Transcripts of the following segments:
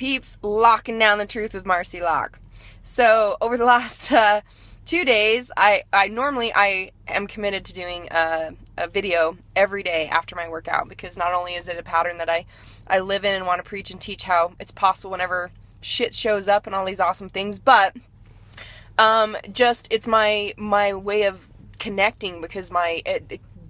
peeps? Locking down the truth with Marci Lock. So over the last 2 days, I normally am committed to doing a video every day after my workout, because not only is it a pattern that I live in and want to preach and teach how it's possible whenever shit shows up and all these awesome things, but just it's my way of connecting, because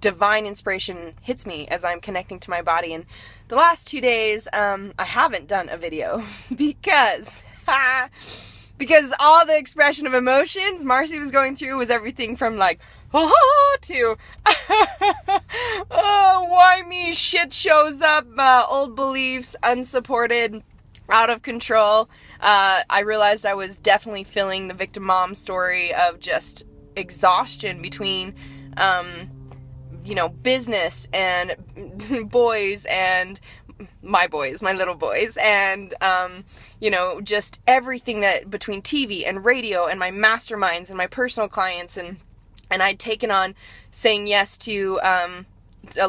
divine inspiration hits me as I'm connecting to my body. And the last 2 days, I haven't done a video because all the expression of emotions Marci was going through was everything from like, oh, to, oh, why me? Shit shows up, old beliefs, unsupported, out of control. I realized I was definitely feeling the victim mom story of just exhaustion between, business and boys and my little boys, and, just everything that between TV and radio and my masterminds and my personal clients, and I'd taken on saying yes to,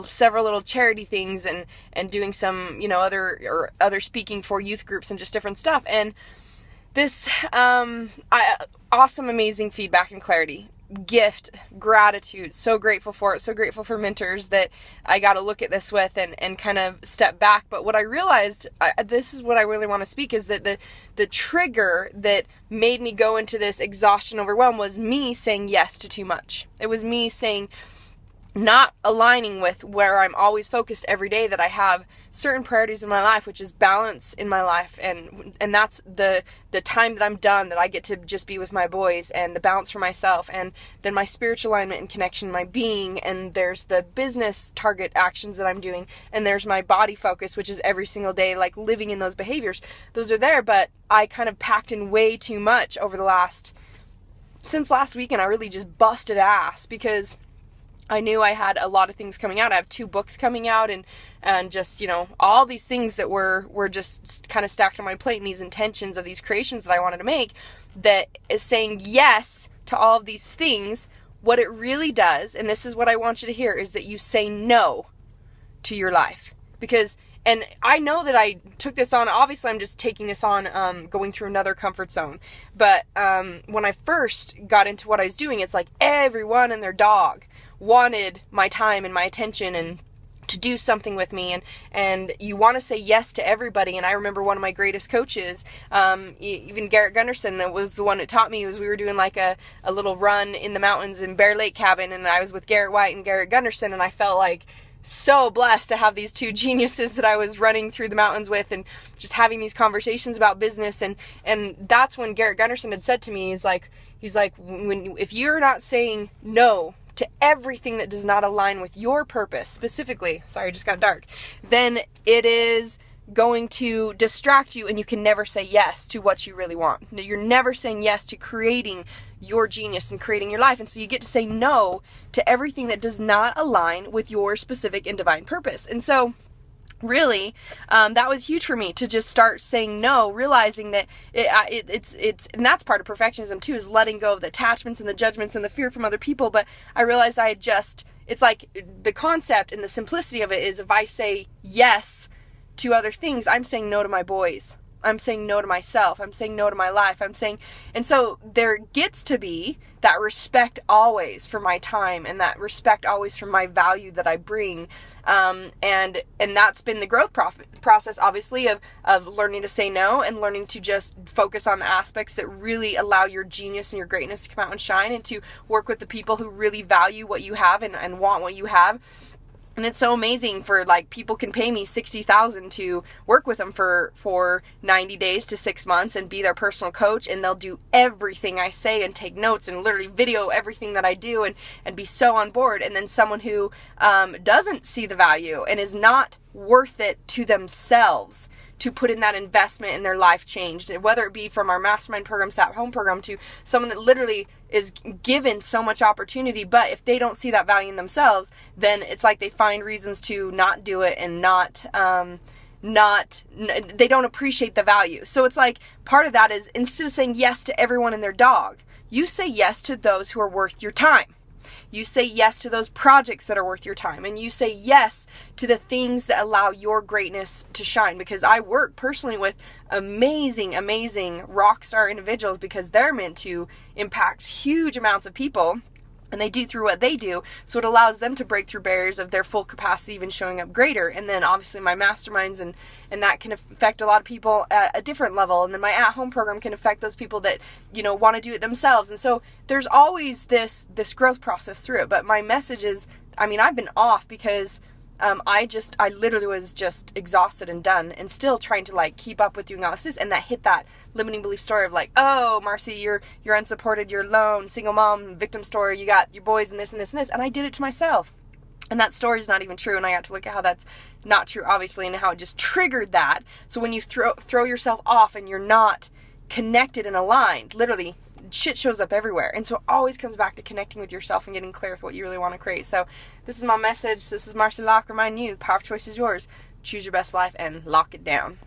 several little charity things and doing some, other speaking for youth groups and just different stuff. And this, awesome, amazing feedback and clarity. Gift, gratitude, so grateful for it, so grateful for mentors that I got to look at this with and kind of step back. But what I realized, this is what I really want to speak, is that the trigger that made me go into this exhaustion, overwhelm, was me saying yes to too much. It was me saying, not aligning with where I'm always focused every day, that I have certain priorities in my life, which is balance in my life, and that's the time that I'm done, that I get to just be with my boys, and the balance for myself, and then my spiritual alignment and connection, my being, and there's the business target actions that I'm doing, and there's my body focus, which is every single day, like living in those behaviors. Those are there, but I kind of packed in way too much since last weekend. I really just busted ass, because I knew I had a lot of things coming out. I have 2 books coming out, and just, all these things that were just kind of stacked on my plate, and these intentions of these creations that I wanted to make, that is saying yes to all of these things. What it really does, and this is what I want you to hear, is that you say no to your life. And I know that I took this on, obviously I'm just taking this on, going through another comfort zone. But when I first got into what I was doing, it's like everyone and their dog wanted my time and my attention and to do something with me, and you want to say yes to everybody. And I remember one of my greatest coaches, even Garrett Gunderson, that was the one that taught me, was we were doing like a little run in the mountains in Bear Lake Cabin, and I was with Garrett White and Garrett Gunderson, and I felt like so blessed to have these 2 geniuses that I was running through the mountains with, and just having these conversations about business. And that's when Garrett Gunderson had said to me, he's like, if you're not saying no to everything that does not align with your purpose, specifically, sorry, it just got dark, then it is going to distract you, and you can never say yes to what you really want. You're never saying yes to creating your genius and creating your life. And so you get to say no to everything that does not align with your specific and divine purpose. And so really, that was huge for me, to just start saying no, realizing that it's and that's part of perfectionism too, is letting go of the attachments and the judgments and the fear from other people. But I realized it's like the concept and the simplicity of it is, if I say yes to other things, I'm saying no to my boys. I'm saying no to myself. I'm saying no to my life. And so there gets to be that respect always for my time, and that respect always for my value that I bring. And that's been the growth process, obviously, of learning to say no, and learning to just focus on the aspects that really allow your genius and your greatness to come out and shine, and to work with the people who really value what you have and want what you have. And it's so amazing, for like, people can pay me $60,000 to work with them for 90 days to 6 months and be their personal coach, and they'll do everything I say and take notes and literally video everything that I do and be so on board. And then someone who doesn't see the value and is not worth it to themselves to put in that investment in their life changed, whether it be from our mastermind program, SAP home program, to someone that literally is given so much opportunity, but if they don't see that value in themselves, then it's like they find reasons to not do it, and they don't appreciate the value. So it's like, part of that is, instead of saying yes to everyone and their dog, you say yes to those who are worth your time. You say yes to those projects that are worth your time, and you say yes to the things that allow your greatness to shine. Because I work personally with amazing rock star individuals, because they're meant to impact huge amounts of people, and they do through what they do, so it allows them to break through barriers of their full capacity, even showing up greater. And then obviously my masterminds, and that can affect a lot of people at a different level. And then my at-home program can affect those people that, you know, want to do it themselves. And so there's always this growth process through it. But my message is, I mean, I've been off because I literally was just exhausted and done, and still trying to like keep up with doing all this, and that hit that limiting belief story of like, oh, Marci, you're unsupported, you're alone, single mom, victim story, you got your boys and this and this and this, and I did it to myself. And that story's not even true, and I got to look at how that's not true, obviously, and how it just triggered that. So when you throw yourself off and you're not connected and aligned, literally shit shows up everywhere. And so it always comes back to connecting with yourself and getting clear with what you really want to create. So this is my message. This is Marci Lock reminding you, the power of choice is yours. Choose your best life and lock it down.